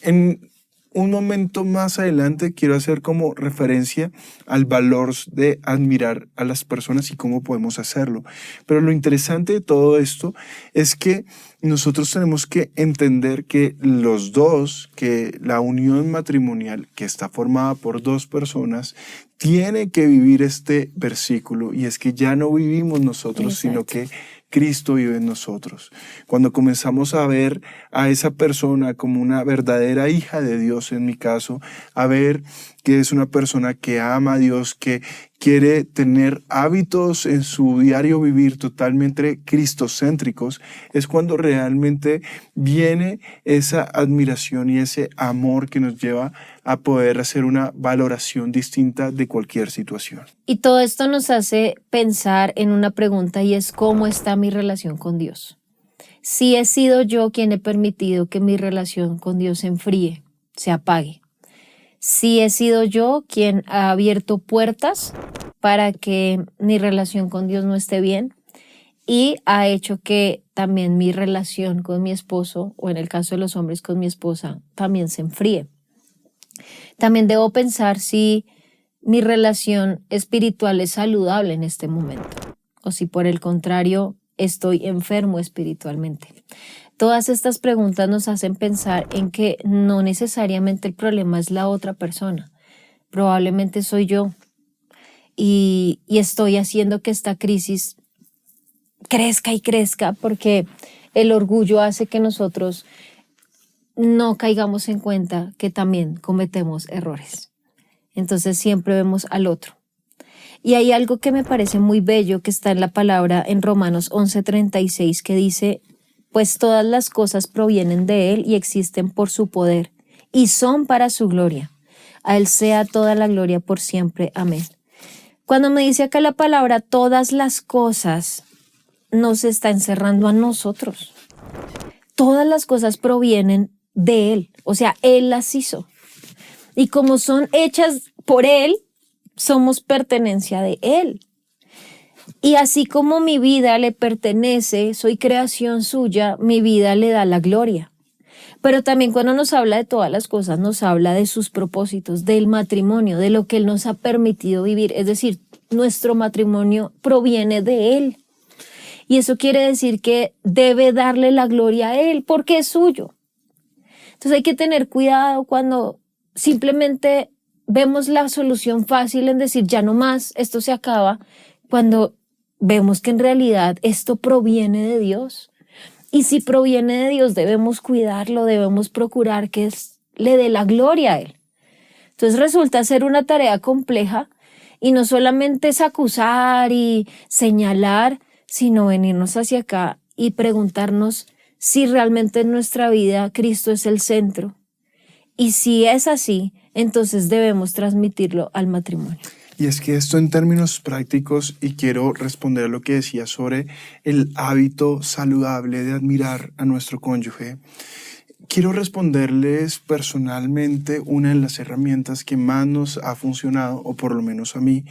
en un momento más adelante quiero hacer como referencia al valor de admirar a las personas y cómo podemos hacerlo. Pero lo interesante de todo esto es que nosotros tenemos que entender que los dos, que la unión matrimonial que está formada por dos personas, tiene que vivir este versículo, y es que ya no vivimos nosotros, sino que Cristo vive en nosotros. Cuando comenzamos a ver a esa persona como una verdadera hija de Dios, en mi caso, a ver que es una persona que ama a Dios, que quiere tener hábitos en su diario vivir totalmente cristocéntricos, es cuando realmente viene esa admiración y ese amor que nos lleva a poder hacer una valoración distinta de cualquier situación. Y todo esto nos hace pensar en una pregunta, y es ¿cómo está mi relación con Dios? Si he sido yo quien he permitido que mi relación con Dios se enfríe, se apague. Si he sido yo quien ha abierto puertas para que mi relación con Dios no esté bien y ha hecho que también mi relación con mi esposo, o en el caso de los hombres con mi esposa, también se enfríe. También debo pensar si mi relación espiritual es saludable en este momento, o si por el contrario estoy enfermo espiritualmente. Todas estas preguntas nos hacen pensar en que no necesariamente el problema es la otra persona, probablemente soy yo, y estoy haciendo que esta crisis crezca y crezca porque el orgullo hace que nosotros no caigamos en cuenta que también cometemos errores. Entonces siempre vemos al otro. Y hay algo que me parece muy bello que está en la palabra en Romanos 11:36 que dice, pues todas las cosas provienen de Él y existen por su poder y son para su gloria. A Él sea toda la gloria por siempre. Amén. Cuando me dice acá la palabra todas las cosas, nos está encerrando a nosotros. Todas las cosas provienen de Él, o sea, Él las hizo. Y como son hechas por Él, somos pertenencia de Él. Y así como mi vida le pertenece, soy creación suya, mi vida le da la gloria. Pero también cuando nos habla de todas las cosas, nos habla de sus propósitos, del matrimonio, de lo que Él nos ha permitido vivir. Es decir, nuestro matrimonio proviene de Él. Y eso quiere decir que debe darle la gloria a Él porque es suyo. Entonces hay que tener cuidado cuando simplemente vemos la solución fácil en decir ya no más, esto se acaba, cuando vemos que en realidad esto proviene de Dios. Y si proviene de Dios debemos cuidarlo, debemos procurar que le dé la gloria a Él. Entonces resulta ser una tarea compleja y no solamente es acusar y señalar, sino venirnos hacia acá y preguntarnos si realmente en nuestra vida Cristo es el centro. Y si es así, entonces debemos transmitirlo al matrimonio. Y es que esto en términos prácticos, y quiero responder a lo que decía sobre el hábito saludable de admirar a nuestro cónyuge, quiero responderles personalmente una de las herramientas que más nos ha funcionado, o por lo menos a mí,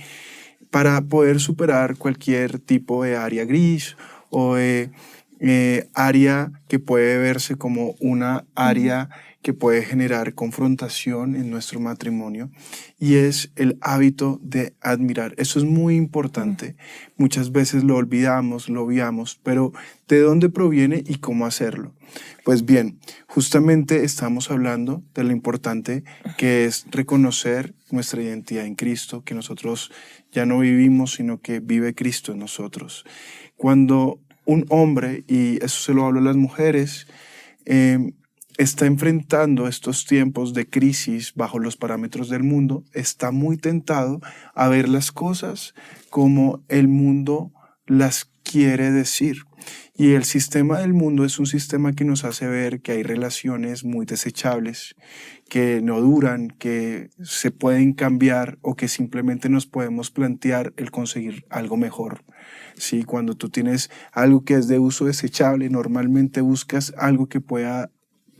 para poder superar cualquier tipo de área gris o de área que puede verse como una área que puede generar confrontación en nuestro matrimonio, y es el hábito de admirar. Eso es muy importante. Muchas veces lo olvidamos, lo obviamos, pero ¿de dónde proviene y cómo hacerlo? Pues bien, justamente estamos hablando de lo importante que es reconocer nuestra identidad en Cristo, que nosotros ya no vivimos, sino que vive Cristo en nosotros. Cuando un hombre, y eso se lo hablo a las mujeres, está enfrentando estos tiempos de crisis bajo los parámetros del mundo, está muy tentado a ver las cosas como el mundo las quiere decir. Y el sistema del mundo es un sistema que nos hace ver que hay relaciones muy desechables, que no duran, que se pueden cambiar o que simplemente nos podemos plantear el conseguir algo mejor. Sí, cuando tú tienes algo que es de uso desechable, normalmente buscas algo que pueda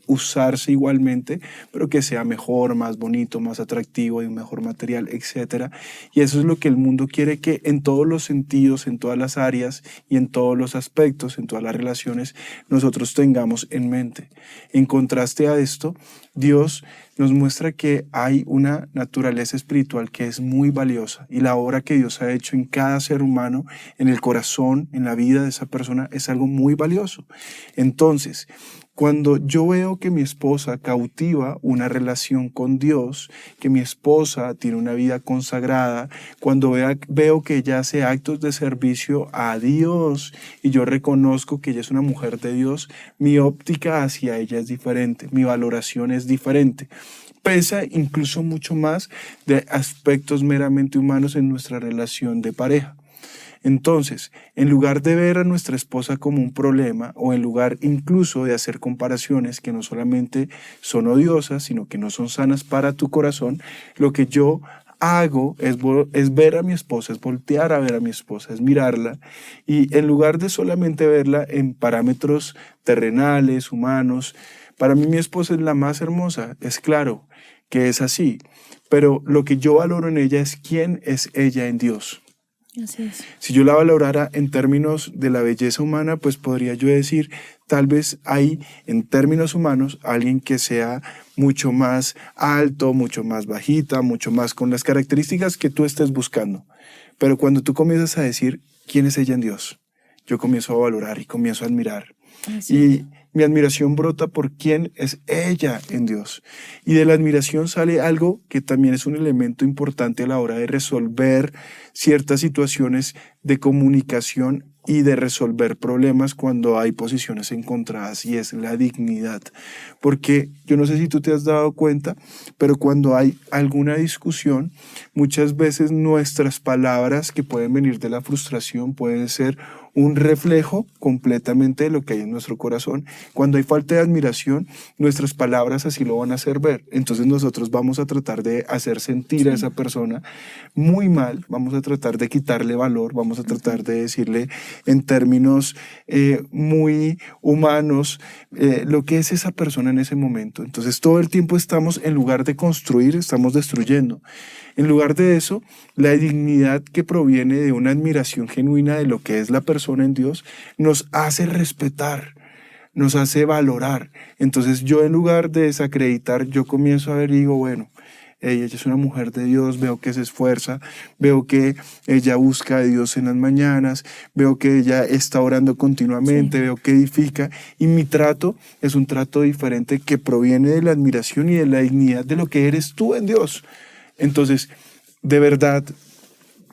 usarse igualmente, pero que sea mejor, más bonito, más atractivo, de un mejor material, etc. Y eso es lo que el mundo quiere que en todos los sentidos, en todas las áreas y en todos los aspectos, en todas las relaciones, nosotros tengamos en mente. En contraste a esto, Dios nos muestra que hay una naturaleza espiritual que es muy valiosa, y la obra que Dios ha hecho en cada ser humano, en el corazón, en la vida de esa persona, es algo muy valioso. Entonces, cuando yo veo que mi esposa cautiva una relación con Dios, que mi esposa tiene una vida consagrada, cuando veo que ella hace actos de servicio a Dios y yo reconozco que ella es una mujer de Dios, mi óptica hacia ella es diferente, mi valoración es diferente. Pesa incluso mucho más de aspectos meramente humanos en nuestra relación de pareja. Entonces, en lugar de ver a nuestra esposa como un problema, o en lugar incluso de hacer comparaciones que no solamente son odiosas, sino que no son sanas para tu corazón, lo que yo hago es ver a mi esposa, es voltear a ver a mi esposa, es mirarla, y en lugar de solamente verla en parámetros terrenales, humanos, para mí mi esposa es la más hermosa, es claro que es así, pero lo que yo valoro en ella es quién es ella en Dios. Así es. Si yo la valorara en términos de la belleza humana, pues podría yo decir, tal vez hay en términos humanos alguien que sea mucho más alto, mucho más bajita, mucho más con las características que tú estés buscando. Pero cuando tú comienzas a decir quién es ella en Dios, yo comienzo a valorar y comienzo a admirar. Y mi admiración brota por quién es ella en Dios. Y de la admiración sale algo que también es un elemento importante a la hora de resolver ciertas situaciones de comunicación y de resolver problemas cuando hay posiciones encontradas, y es la dignidad. Porque yo no sé si tú te has dado cuenta, pero cuando hay alguna discusión, muchas veces nuestras palabras, que pueden venir de la frustración, pueden ser un reflejo completamente de lo que hay en nuestro corazón. Cuando hay falta de admiración, nuestras palabras así lo van a hacer ver. Entonces nosotros vamos a tratar de hacer sentir a esa persona muy mal, vamos a tratar de quitarle valor, vamos a tratar de decirle en términos muy humanos lo que es esa persona en ese momento. Entonces todo el tiempo estamos, en lugar de construir, estamos destruyendo. En lugar de eso, la dignidad que proviene de una admiración genuina de lo que es la persona en Dios nos hace respetar, nos hace valorar. Entonces yo, en lugar de desacreditar, yo comienzo a ver y digo, bueno, ella es una mujer de Dios, veo que se esfuerza, veo que ella busca a Dios en las mañanas, veo que ella está orando continuamente, veo que edifica, y mi trato es un trato diferente que proviene de la admiración y de la dignidad de lo que eres tú en Dios. Entonces, de verdad,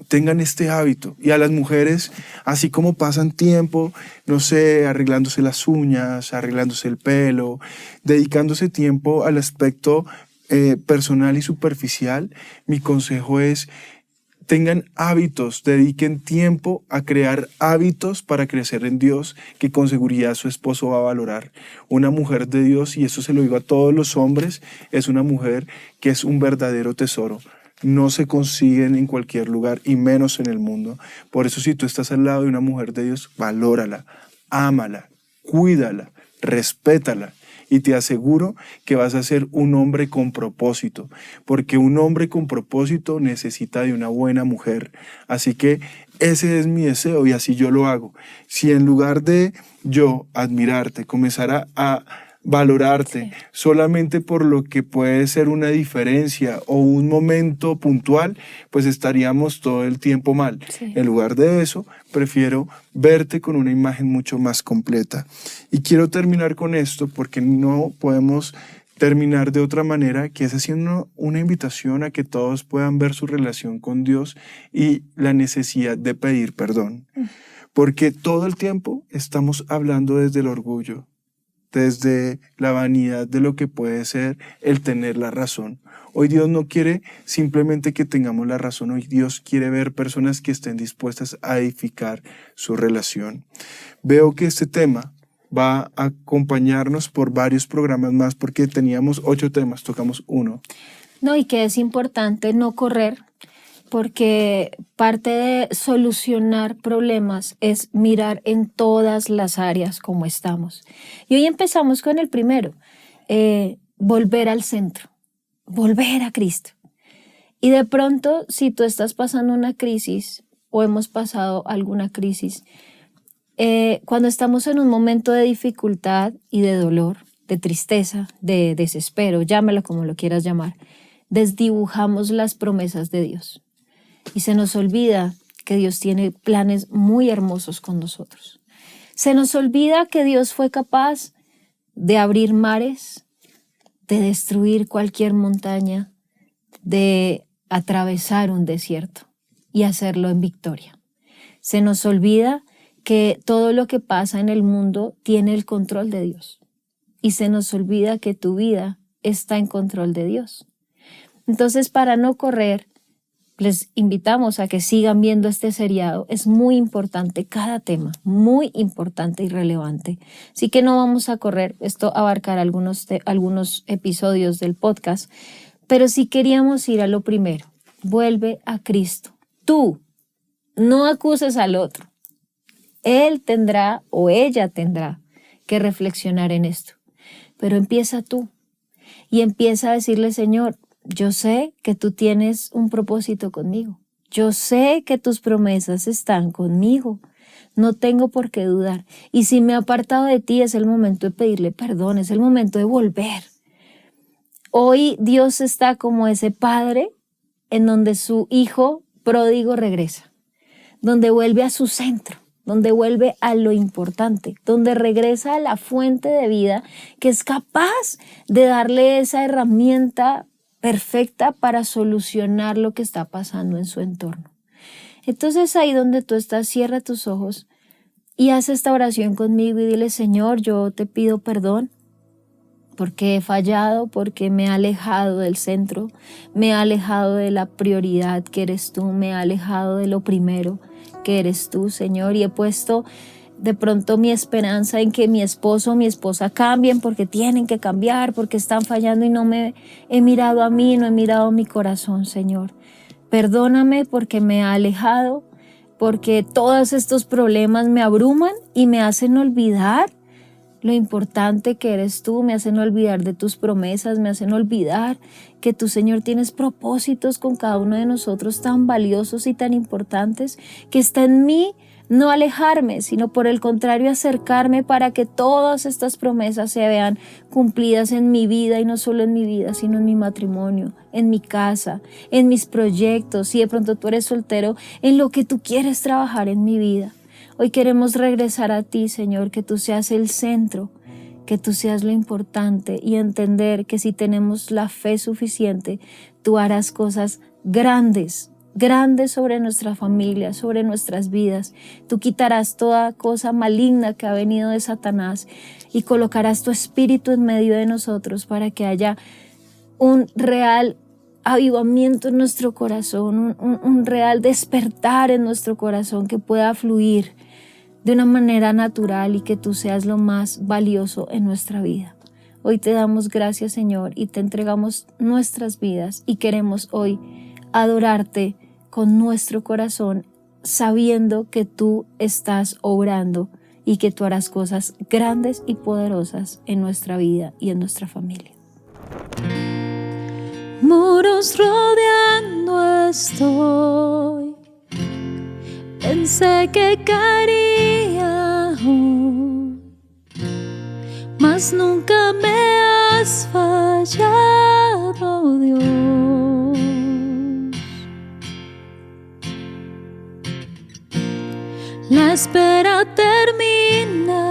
tengan este hábito. Y a las mujeres, así como pasan tiempo, no sé, arreglándose las uñas, arreglándose el pelo, dedicándose tiempo al aspecto personal y superficial, mi consejo es: tengan hábitos, dediquen tiempo a crear hábitos para crecer en Dios, que con seguridad su esposo va a valorar. Una mujer de Dios, y eso se lo digo a todos los hombres, es una mujer que es un verdadero tesoro. No se consiguen en cualquier lugar y menos en el mundo. Por eso, si tú estás al lado de una mujer de Dios, valórala, ámala, cuídala, respétala. Y te aseguro que vas a ser un hombre con propósito, porque un hombre con propósito necesita de una buena mujer. Así que ese es mi deseo y así yo lo hago. Si en lugar de yo admirarte, comenzara a valorarte solamente por lo que puede ser una diferencia o un momento puntual, pues estaríamos todo el tiempo mal. En lugar de eso, prefiero verte con una imagen mucho más completa. Y quiero terminar con esto porque no podemos terminar de otra manera, que es haciendo una invitación a que todos puedan ver su relación con Dios y la necesidad de pedir perdón. Porque todo el tiempo estamos hablando desde el orgullo, desde la vanidad de lo que puede ser el tener la razón. Hoy Dios no quiere simplemente que tengamos la razón, hoy Dios quiere ver personas que estén dispuestas a edificar su relación. Veo que este tema va a acompañarnos por varios programas más, porque teníamos 8 temas, tocamos 1. No, y que es importante no correr, porque parte de solucionar problemas es mirar en todas las áreas como estamos. Y hoy empezamos con el primero, volver al centro, volver a Cristo. Y de pronto, si tú estás pasando una crisis o hemos pasado alguna crisis, cuando estamos en un momento de dificultad y de dolor, de tristeza, de desespero, llámalo como lo quieras llamar, desdibujamos las promesas de Dios. Y se nos olvida que Dios tiene planes muy hermosos con nosotros. Se nos olvida que Dios fue capaz de abrir mares, de destruir cualquier montaña, de atravesar un desierto y hacerlo en victoria. Se nos olvida que todo lo que pasa en el mundo tiene el control de Dios. Y se nos olvida que tu vida está en control de Dios. Entonces, para no correr, les invitamos a que sigan viendo este seriado. Es muy importante cada tema, muy importante y relevante. Así que no vamos a correr, esto abarcará algunos episodios del podcast, pero sí queríamos ir a lo primero. Vuelve a Cristo. Tú, no acuses al otro. Él tendrá o ella tendrá que reflexionar en esto. Pero empieza tú y empieza a decirle, Señor, yo sé que tú tienes un propósito conmigo. Yo sé que tus promesas están conmigo. No tengo por qué dudar. Y si me he apartado de ti, es el momento de pedirle perdón, es el momento de volver. Hoy Dios está como ese padre en donde su hijo pródigo regresa, donde vuelve a su centro, donde vuelve a lo importante, donde regresa a la fuente de vida que es capaz de darle esa herramienta perfecta para solucionar lo que está pasando en su entorno. Entonces ahí donde tú estás, cierra tus ojos y haz esta oración conmigo y dile, Señor, yo te pido perdón porque he fallado, porque me he alejado del centro, me he alejado de la prioridad que eres tú, me he alejado de lo primero que eres tú, Señor, y he puesto de pronto mi esperanza en que mi esposo o mi esposa cambien porque tienen que cambiar, porque están fallando y no me he mirado a mí, no he mirado mi corazón, Señor. Perdóname porque me he alejado, porque todos estos problemas me abruman y me hacen olvidar lo importante que eres tú, me hacen olvidar de tus promesas, me hacen olvidar que tú, Señor, tienes propósitos con cada uno de nosotros tan valiosos y tan importantes, que está en mí no alejarme, sino por el contrario acercarme para que todas estas promesas se vean cumplidas en mi vida, y no solo en mi vida, sino en mi matrimonio, en mi casa, en mis proyectos. Si de pronto tú eres soltero, en lo que tú quieres trabajar en mi vida. Hoy queremos regresar a ti, Señor, que tú seas el centro, que tú seas lo importante, y entender que si tenemos la fe suficiente, tú harás cosas grandes sobre nuestra familia, sobre nuestras vidas. Tú quitarás toda cosa maligna que ha venido de Satanás y colocarás tu espíritu en medio de nosotros para que haya un real avivamiento en nuestro corazón, un real despertar en nuestro corazón que pueda fluir de una manera natural y que tú seas lo más valioso en nuestra vida. Hoy te damos gracias, Señor, y te entregamos nuestras vidas y queremos hoy adorarte con nuestro corazón, sabiendo que tú estás obrando y que tú harás cosas grandes y poderosas en nuestra vida y en nuestra familia. Muros rodeando estoy, pensé que caería hoy, mas nunca me has fallado, Dios. La espera terminará.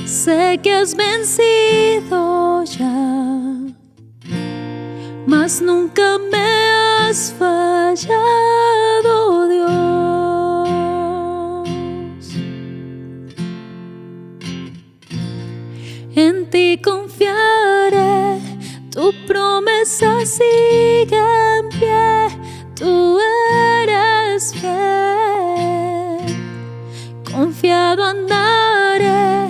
Sé que has vencido ya, mas nunca me has fallado, Dios. En ti confiaré, tu promesa sigue en pie, tú eres fiel. Confiado andaré,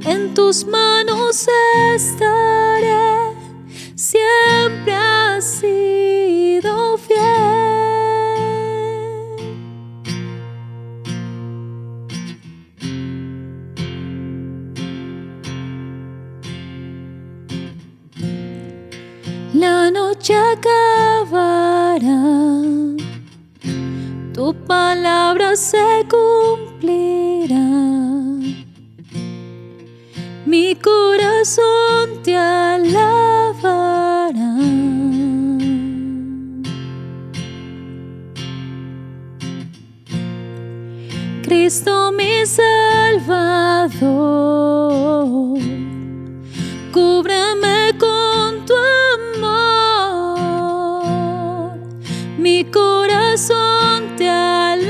en tus manos estaré, siempre has sido fiel. La noche acabará, tu palabra se cumplirá. Mi corazón te alabará. Cristo mi Salvador, cúbreme con tu amor. Mi corazón te alabará.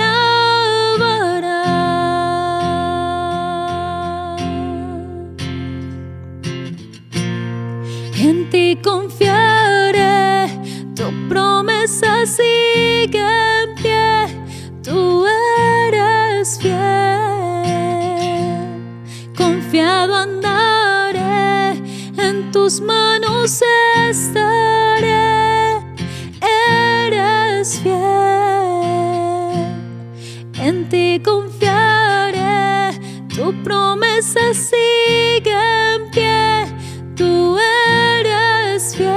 En ti confiaré, tu promesa sigue en pie, tú eres fiel. Confiado andaré, en tus manos estaré, eres fiel. En ti confiaré, tu promesa sigue en pie, tú eres fiel.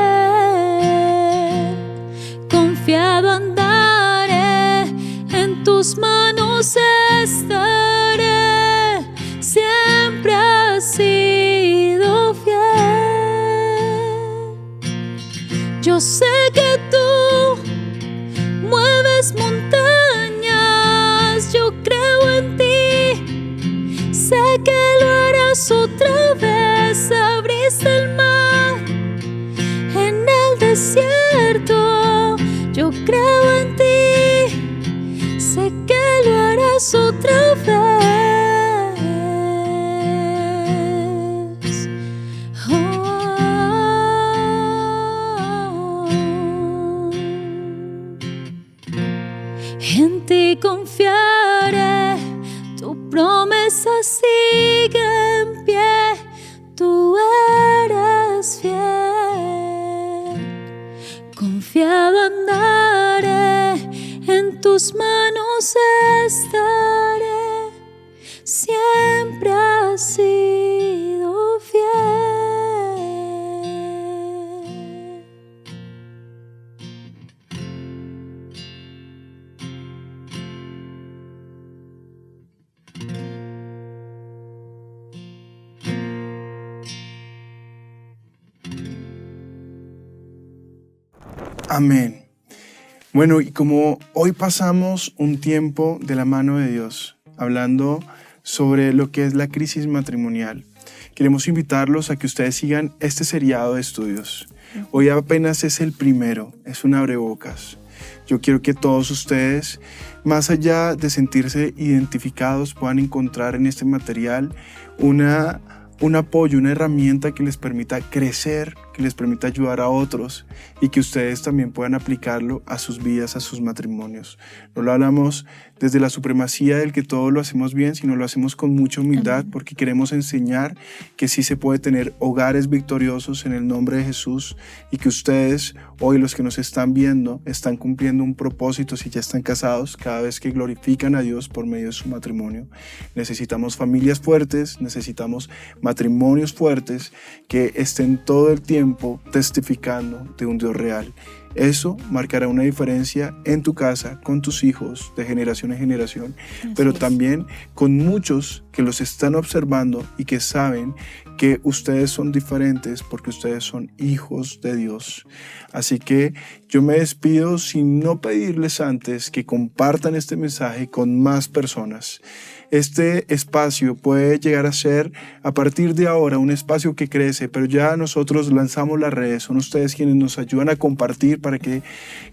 Confiado andaré, en tus manos estaré, siempre has sido fiel. Yo sé que tú mueves montañas, yo creo en ti, sé que lo harás otra vez. Abriste el mar en el desierto, yo creo en ti, sé que lo harás otra vez. En ti confiaré, tu promesa sigue en pie, tú eres fiel. Confiado andaré, en tus manos estaré, siempre has sido fiel. Amén. Bueno, y como hoy pasamos un tiempo de la mano de Dios, hablando sobre lo que es la crisis matrimonial, queremos invitarlos a que ustedes sigan este seriado de estudios. Hoy apenas es el primero, es un abrebocas. Yo quiero que todos ustedes, más allá de sentirse identificados, puedan encontrar en este material un apoyo, una herramienta que les permita crecer que les permita ayudar a otros y que ustedes también puedan aplicarlo a sus vidas, a sus matrimonios. No lo hablamos desde la supremacía del que todo lo hacemos bien, sino lo hacemos con mucha humildad porque queremos enseñar que sí se puede tener hogares victoriosos en el nombre de Jesús y que ustedes, hoy los que nos están viendo, están cumpliendo un propósito si ya están casados cada vez que glorifican a Dios por medio de su matrimonio. Necesitamos familias fuertes, necesitamos matrimonios fuertes que estén todo el tiempo testificando de un Dios real. Eso marcará una diferencia en tu casa, con tus hijos, de generación en generación, pero también con muchos que los están observando y que saben que ustedes son diferentes porque ustedes son hijos de Dios. Así que yo me despido sin no pedirles antes que compartan este mensaje con más personas. Este espacio puede llegar a ser a partir de ahora un espacio que crece, pero ya nosotros lanzamos las redes, son ustedes quienes nos ayudan a compartir para que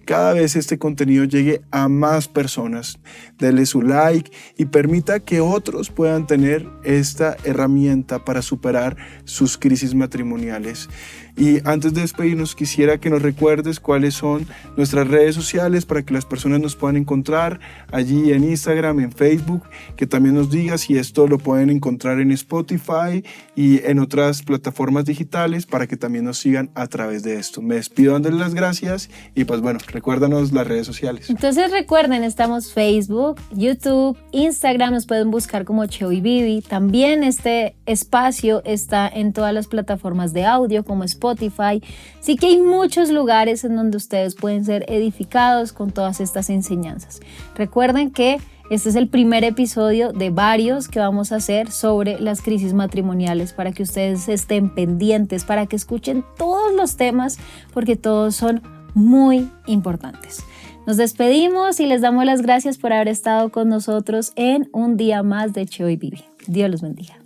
cada vez este contenido llegue a más personas. Denle su like y permita que otros puedan tener esta herramienta para superar sus crisis matrimoniales. Y antes de despedirnos, quisiera que nos recuerdes cuáles son nuestras redes sociales para que las personas nos puedan encontrar allí en Instagram, en Facebook, que también nos digas si esto lo pueden encontrar en Spotify y en otras plataformas digitales para que también nos sigan a través de esto. Me despido dándoles las gracias y pues bueno, recuérdanos las redes sociales. Entonces recuerden, estamos Facebook, YouTube, Instagram, nos pueden buscar como Cheo y Vivi. También este espacio está en todas las plataformas de audio como Spotify. Así que hay muchos lugares en donde ustedes pueden ser edificados con todas estas enseñanzas. Recuerden que este es el primer episodio de varios que vamos a hacer sobre las crisis matrimoniales para que ustedes estén pendientes, para que escuchen todos los temas porque todos son muy importantes. Nos despedimos y les damos las gracias por haber estado con nosotros en un día más de Cheo y Vivi. Dios los bendiga.